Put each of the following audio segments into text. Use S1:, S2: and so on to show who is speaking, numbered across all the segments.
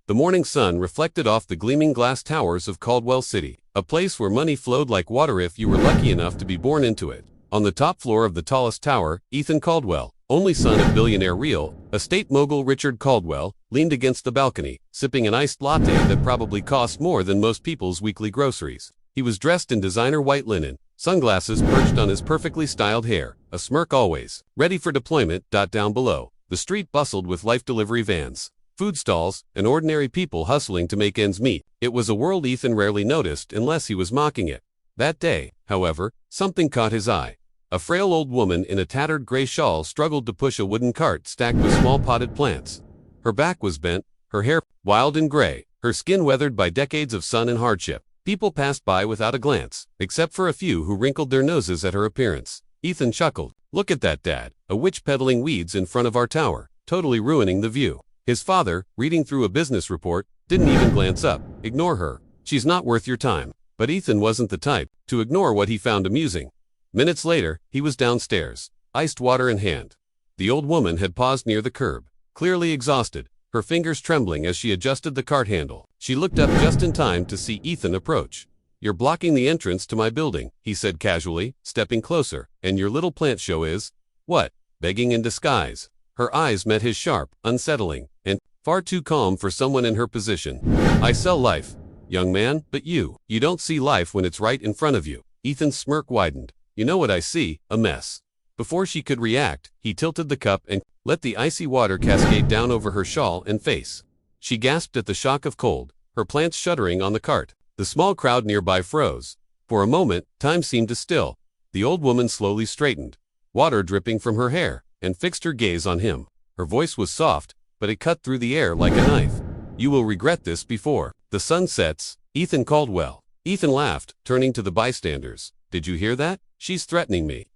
S1: The morning sun reflected off the gleaming glass towers of Caldwell City, a place where money flowed like water if you were lucky enough to be born into it. On the top floor of the tallest tower, Ethan Caldwell, only son of billionaire real estate mogul Richard Caldwell, leaned against the balcony, sipping an iced latte that probably cost more than most people's weekly groceries. He was dressed in designer white linen, sunglasses perched on his perfectly styled hair, a smirk always ready for deployment. Down below, the street bustled with life delivery vans, food stalls, and ordinary people hustling to make ends meet. It was a world Ethan rarely noticed unless he was mocking it. That day, however, something caught his eye. A frail old woman in a tattered gray shawl struggled to push a wooden cart stacked with small potted plants. Her back was bent, her hair wild and gray, her skin weathered by decades of sun and hardship. People passed by without a glance, except for a few who wrinkled their noses at her appearance. Ethan chuckled. "Look at that, Dad, a witch peddling weeds in front of our tower, totally ruining the view." His father, reading through a business report, didn't even glance up. "Ignore her. She's not worth your time." But Ethan wasn't the type to ignore what he found amusing. Minutes later, he was downstairs, iced water in hand. The old woman had paused near the curb, clearly exhausted, her fingers trembling as she adjusted the cart handle. She looked up just in time to see Ethan approach. "You're blocking the entrance to my building," he said casually, stepping closer. "And your little plant show is, what, begging in disguise?" Her eyes met his sharp, unsettling, and far too calm for someone in her position. "I sell life, young man, but you don't see life when it's right in front of you." Ethan's smirk widened. "You know what I see, a mess." Before she could react, he tilted the cup and let the icy water cascade down over her shawl and face. She gasped at the shock of cold, her plants shuddering on the cart. The small crowd nearby froze. For a moment, time seemed to still. The old woman slowly straightened, water dripping from her hair, and fixed her gaze on him. Her voice was soft, but it cut through the air like a knife. "You will regret this before the sun sets, Ethan Caldwell." Ethan laughed, turning to the bystanders. "Did you hear that? She's threatening me.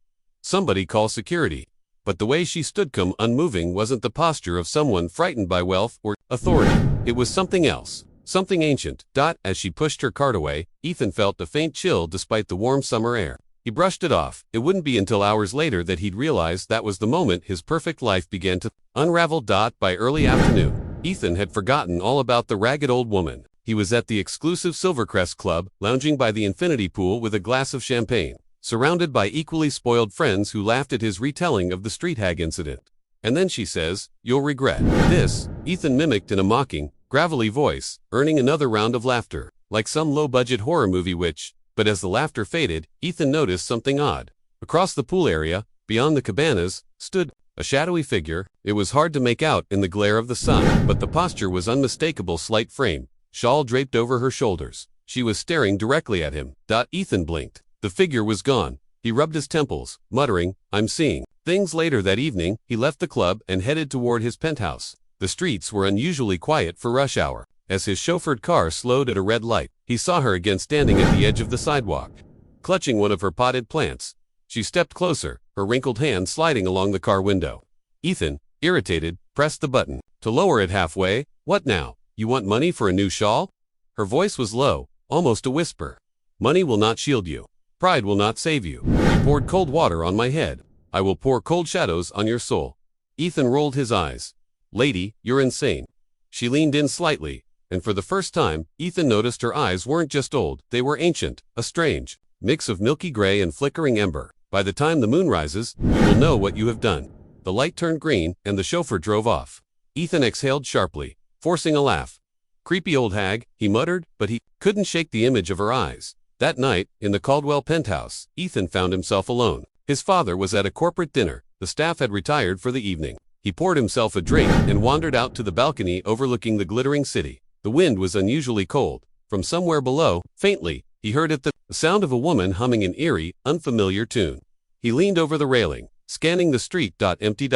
S1: Somebody call security." But the way she stood unmoving wasn't the posture of someone frightened by wealth or authority. It was something else, something ancient. As she pushed her cart away, Ethan felt a faint chill despite the warm summer air. He brushed it off. It wouldn't be until hours later that he'd realize that was the moment his perfect life began to unravel. By early afternoon, Ethan had forgotten all about the ragged old woman. He was at the exclusive Silvercrest Club, lounging by the infinity pool with a glass of champagne, surrounded by equally spoiled friends who laughed at his retelling of the street hag incident. "And then she says, 'You'll regret this,'" Ethan mimicked in a mocking, gravelly voice, earning another round of laughter, like some low-budget horror movie witch. But as the laughter faded, Ethan noticed something odd. Across the pool area, beyond the cabanas, stood a shadowy figure. It was hard to make out in the glare of the sun, but the posture was unmistakable. Slight frame, shawl draped over her shoulders. She was staring directly at him. Ethan blinked. The figure was gone. He rubbed his temples, muttering, "I'm seeing things." Later that evening, he left the club and headed toward his penthouse. The streets were unusually quiet for rush hour. As his chauffeured car slowed at a red light, he saw her again standing at the edge of the sidewalk, clutching one of her potted plants. She stepped closer, her wrinkled hand sliding along the car window. Ethan, irritated, pressed the button to lower it halfway. "What now? You want money for a new shawl?" Her voice was low, almost a whisper. "Money will not shield you. Pride will not save you. You poured cold water on my head. I will pour cold shadows on your soul." Ethan rolled his eyes. "Lady, you're insane." She leaned in slightly, and for the first time, Ethan noticed her eyes weren't just old, they were ancient, a strange mix of milky gray and flickering ember. "By the time the moon rises, you will know what you have done." The light turned green, and the chauffeur drove off. Ethan exhaled sharply, forcing a laugh. "Creepy old hag," he muttered, but he couldn't shake the image of her eyes. That night, in the Caldwell penthouse, Ethan found himself alone. His father was at a corporate dinner. The staff had retired for the evening. He poured himself a drink and wandered out to the balcony overlooking the glittering city. The wind was unusually cold. From somewhere below, faintly, he heard the sound of a woman humming an eerie, unfamiliar tune. He leaned over the railing, scanning the street. Empty.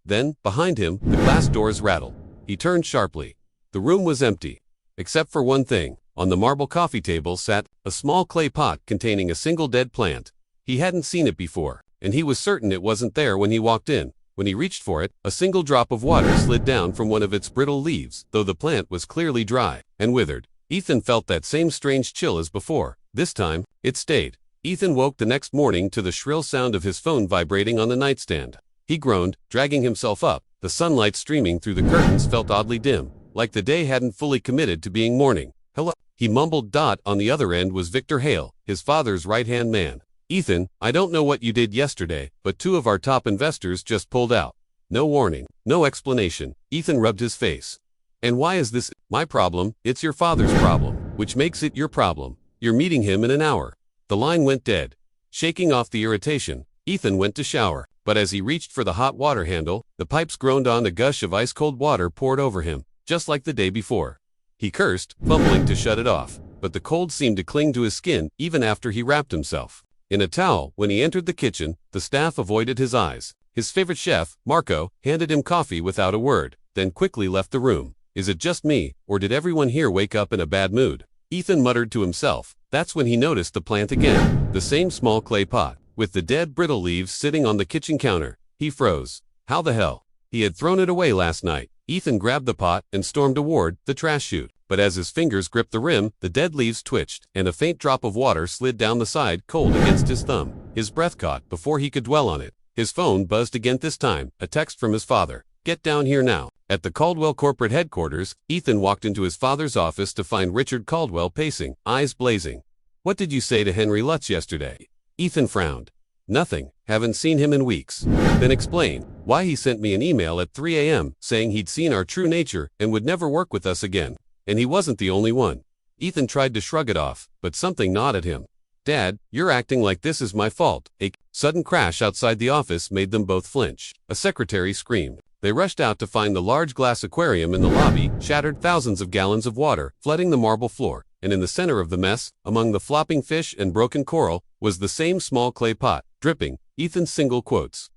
S1: Then, behind him, the glass doors rattled. He turned sharply. The room was empty, except for one thing. On the marble coffee table sat a small clay pot containing a single dead plant. He hadn't seen it before, and he was certain it wasn't there when he walked in. When he reached for it, a single drop of water slid down from one of its brittle leaves, though the plant was clearly dry and withered. Ethan felt that same strange chill as before. This time, it stayed. Ethan woke the next morning to the shrill sound of his phone vibrating on the nightstand. He groaned, dragging himself up. The sunlight streaming through the curtains felt oddly dim. like the day hadn't fully committed to being morning. Hello, he mumbled. On the other end was Victor Hale, his father's right-hand man. Ethan, I don't know what you did yesterday, but 2 of our top investors just pulled out. No warning, no explanation. Ethan rubbed his face. And why is this my problem? It's your father's problem, which makes it your problem. You're meeting him in an hour. The line went dead. Shaking off the irritation, Ethan went to shower, but as he reached for the hot water handle, the pipes groaned on. A gush of ice-cold water poured over him, just like the day before. He cursed, fumbling to shut it off, but the cold seemed to cling to his skin even after he wrapped himself in a towel. When he entered the kitchen, the staff avoided his eyes. His favorite chef, Marco, handed him coffee without a word, then quickly left the room. Is it just me, or did everyone here wake up in a bad mood? Ethan muttered to himself. That's when he noticed the plant again, the same small clay pot, with the dead brittle leaves sitting on the kitchen counter. He froze. How the hell? He had thrown it away last night. Ethan grabbed the pot and stormed toward the trash chute, but as his fingers gripped the rim, the dead leaves twitched, and a faint drop of water slid down the side, cold against his thumb. His breath caught before he could dwell on it. His phone buzzed again, this time, a text from his father. Get down here now. At the Caldwell corporate headquarters, Ethan walked into his father's office to find Richard Caldwell pacing, eyes blazing. What did you say to Henry Lutz yesterday? Ethan frowned. Nothing, haven't seen him in weeks. Then explain. Why, he sent me an email at 3 a.m. saying he'd seen our true nature and would never work with us again. And he wasn't the only one. Ethan tried to shrug it off, but something gnawed at him. Dad, you're acting like this is my fault. A sudden crash outside the office made them both flinch. A secretary screamed. They rushed out to find the large glass aquarium in the lobby, shattered, thousands of gallons of water flooding the marble floor, and in the center of the mess, among the flopping fish and broken coral, was the same small clay pot, dripping. Ethan's single quotes.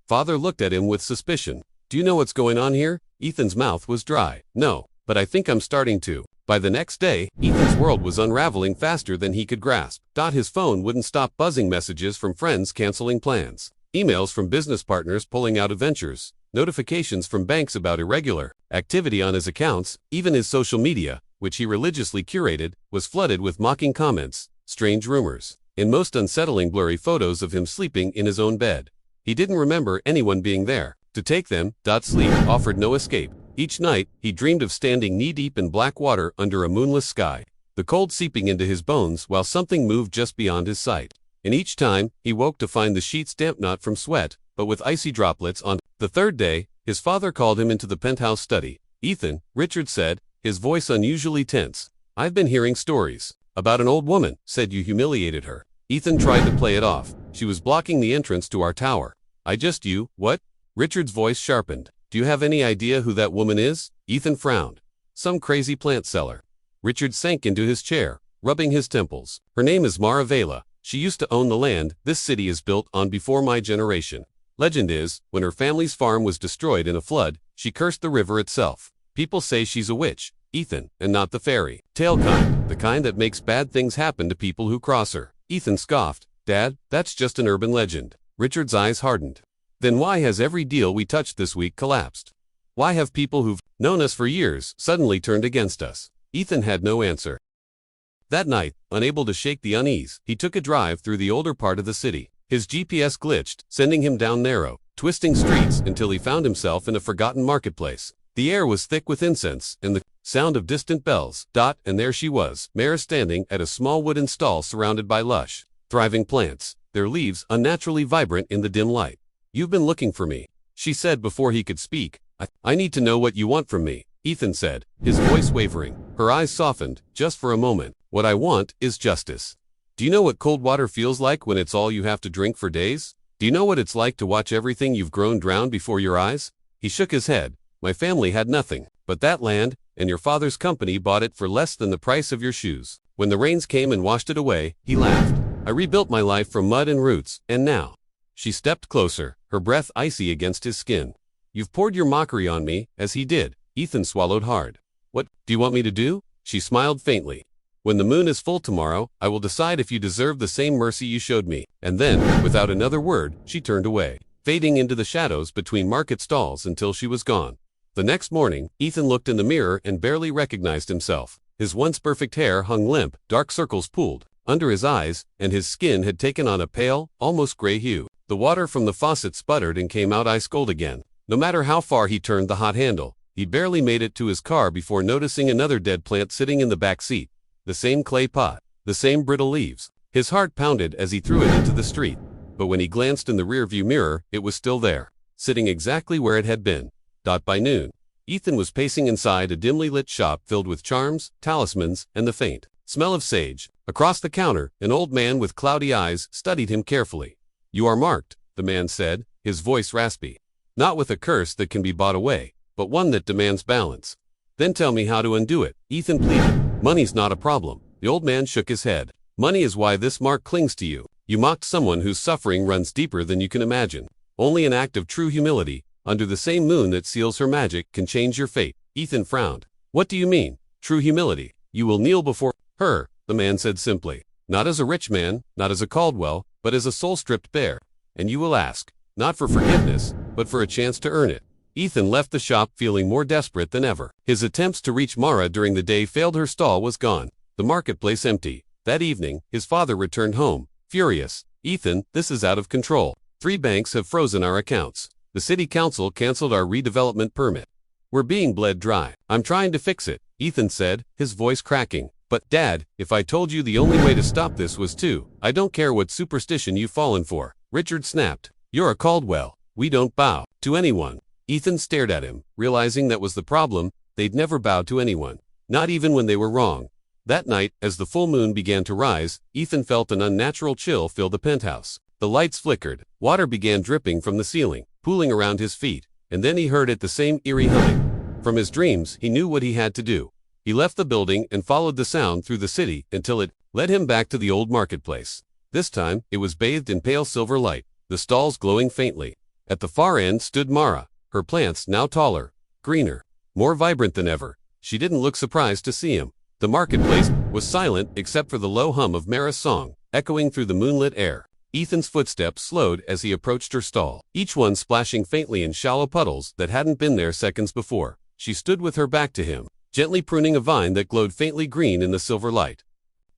S1: Father looked at him with suspicion. Do you know what's going on here? Ethan's mouth was dry. No, but I think I'm starting to. By the next day, Ethan's world was unraveling faster than he could grasp. His phone wouldn't stop buzzing, messages from friends canceling plans, emails from business partners pulling out of ventures, notifications from banks about irregular activity on his accounts. Even his social media, which he religiously curated, was flooded with mocking comments, strange rumors, and most unsettling blurry photos of him sleeping in his own bed. He didn't remember anyone being there to take them. Sleep offered no escape. Each night, he dreamed of standing knee-deep in black water under a moonless sky, the cold seeping into his bones while something moved just beyond his sight. And each time, he woke to find the sheets damp not from sweat, but with icy droplets on. The third day, his father called him into the penthouse study. Ethan, Richard said, his voice unusually tense. I've been hearing stories about an old woman, said you humiliated her. Ethan tried to play it off. She was blocking the entrance to our tower. What? Richard's voice sharpened. Do you have any idea who that woman is? Ethan frowned. Some crazy plant seller. Richard sank into his chair, rubbing his temples. Her name is Mara Vela. She used to own the land this city is built on before my generation. Legend is, when her family's farm was destroyed in a flood, she cursed the river itself. People say she's a witch, Ethan, and not the fairy tale kind, the kind that makes bad things happen to people who cross her. Ethan scoffed. Dad, that's just an urban legend. Richard's eyes hardened. Then why has every deal we touched this week collapsed? Why have people who've known us for years suddenly turned against us? Ethan had no answer. That night, unable to shake the unease, he took a drive through the older part of the city. His GPS glitched, sending him down narrow, twisting streets until he found himself in a forgotten marketplace. The air was thick with incense and the sound of distant bells. And there she was, Mara, standing at a small wooden stall surrounded by lush, thriving plants, their leaves unnaturally vibrant in the dim light. You've been looking for me, she said before he could speak. I need to know what you want from me, Ethan said, his voice wavering. Her eyes softened, just for a moment. What I want is justice. Do you know what cold water feels like when it's all you have to drink for days? Do you know what it's like to watch everything you've grown drown before your eyes? He shook his head. My family had nothing but that land, and your father's company bought it for less than the price of your shoes. When the rains came and washed it away, he laughed. I rebuilt my life from mud and roots, and now. She stepped closer, her breath icy against his skin. You've poured your mockery on me, as he did. Ethan swallowed hard. What do you want me to do? She smiled faintly. When the moon is full tomorrow, I will decide if you deserve the same mercy you showed me. And then, without another word, she turned away, fading into the shadows between market stalls until she was gone. The next morning, Ethan looked in the mirror and barely recognized himself. His once perfect hair hung limp, dark circles pooled under his eyes, and his skin had taken on a pale, almost gray hue. The water from the faucet sputtered and came out ice cold again. No matter how far he turned the hot handle, He barely made it to his car before noticing another dead plant sitting in the back seat. The same clay pot, the same brittle leaves. His heart pounded as he threw it into the street. But when he glanced in the rearview mirror, it was still there, sitting exactly where it had been. By noon, Ethan was pacing inside a dimly lit shop filled with charms, talismans, and the faint smell of sage. Across the counter, an old man with cloudy eyes studied him carefully. "You are marked," the man said, his voice raspy. "Not with a curse that can be bought away, but one that demands balance." "Then tell me how to undo it," Ethan pleaded. "Money's not a problem." The old man shook his head. "Money is why this mark clings to you. You mocked someone whose suffering runs deeper than you can imagine. Only an act of true humility, under the same moon that seals her magic, can change your fate." Ethan frowned. "What do you mean, true humility?" "You will kneel before her," the man said simply. "Not as a rich man, not as a Caldwell, but as a soul-stripped bear. And you will ask, not for forgiveness, but for a chance to earn it." Ethan left the shop feeling more desperate than ever. His attempts to reach Mara during the day failed. Her stall was gone, the marketplace empty. That evening, his father returned home, furious. "Ethan, this is out of control. 3 banks have frozen our accounts. The city council canceled our redevelopment permit. We're being bled dry." "I'm trying to fix it," Ethan said, his voice cracking. "But, Dad, if I told you the only way to stop this was to, I don't care what superstition you've fallen for," Richard snapped. "You're a Caldwell. We don't bow to anyone." Ethan stared at him, realizing that was the problem. They'd never bowed to anyone, not even when they were wrong. That night, as the full moon began to rise, Ethan felt an unnatural chill fill the penthouse. The lights flickered, water began dripping from the ceiling, pooling around his feet, and then he heard it, the same eerie humming. From his dreams, he knew what he had to do. He left the building and followed the sound through the city until it led him back to the old marketplace. This time, it was bathed in pale silver light, the stalls glowing faintly. At the far end stood Mara, her plants now taller, greener, more vibrant than ever. She didn't look surprised to see him. The marketplace was silent except for the low hum of Mara's song, echoing through the moonlit air. Ethan's footsteps slowed as he approached her stall, each one splashing faintly in shallow puddles that hadn't been there seconds before. She stood with her back to him, gently pruning a vine that glowed faintly green in the silver light.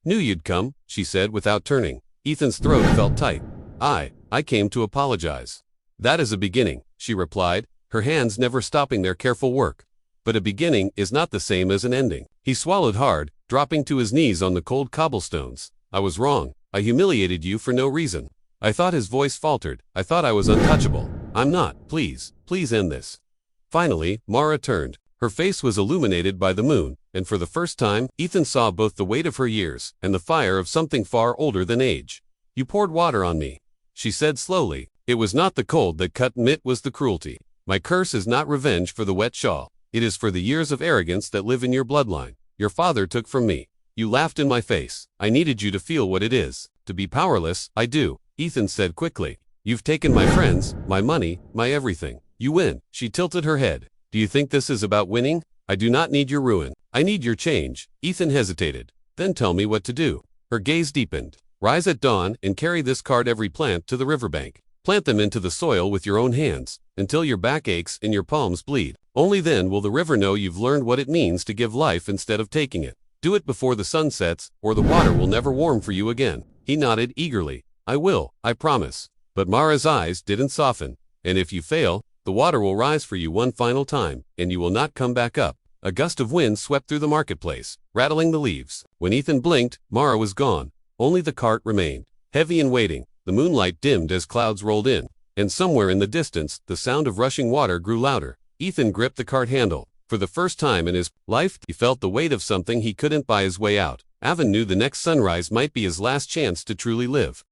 S1: "Knew you'd come," she said without turning. Ethan's throat felt tight. I came to apologize." "That is a beginning," she replied, her hands never stopping their careful work. "But a beginning is not the same as an ending." He swallowed hard, dropping to his knees on the cold cobblestones. "I was wrong. I humiliated you for no reason. I thought," his voice faltered, "I thought I was untouchable. I'm not. Please end this." Finally, Mara turned. Her face was illuminated by the moon, and for the first time, Ethan saw both the weight of her years and the fire of something far older than age. "You poured water on me," she said slowly. "It was not the cold that cut me, it was the cruelty. My curse is not revenge for the wet shawl. It is for the years of arrogance that live in your bloodline. Your father took from me. You laughed in my face. I needed you to feel what it is to be powerless." "I do," Ethan said quickly. "You've taken my friends, my money, my everything. You win." She tilted her head. "Do you think this is about winning? I do not need your ruin. I need your change." Ethan hesitated. "Then tell me what to do." Her gaze deepened. "Rise at dawn and carry this card every plant to the riverbank. Plant them into the soil with your own hands, until your back aches and your palms bleed. Only then will the river know you've learned what it means to give life instead of taking it. Do it before the sun sets, or the water will never warm for you again." He nodded eagerly. "I will, I promise." But Mara's eyes didn't soften. "And if you fail, the water will rise for you one final time, and you will not come back up." A gust of wind swept through the marketplace, rattling the leaves. When Ethan blinked, Mara was gone. Only the cart remained, heavy and waiting. The moonlight dimmed as clouds rolled in, and somewhere in the distance, the sound of rushing water grew louder. Ethan gripped the cart handle. For the first time in his life, he felt the weight of something he couldn't buy his way out. Avon knew the next sunrise might be his last chance to truly live.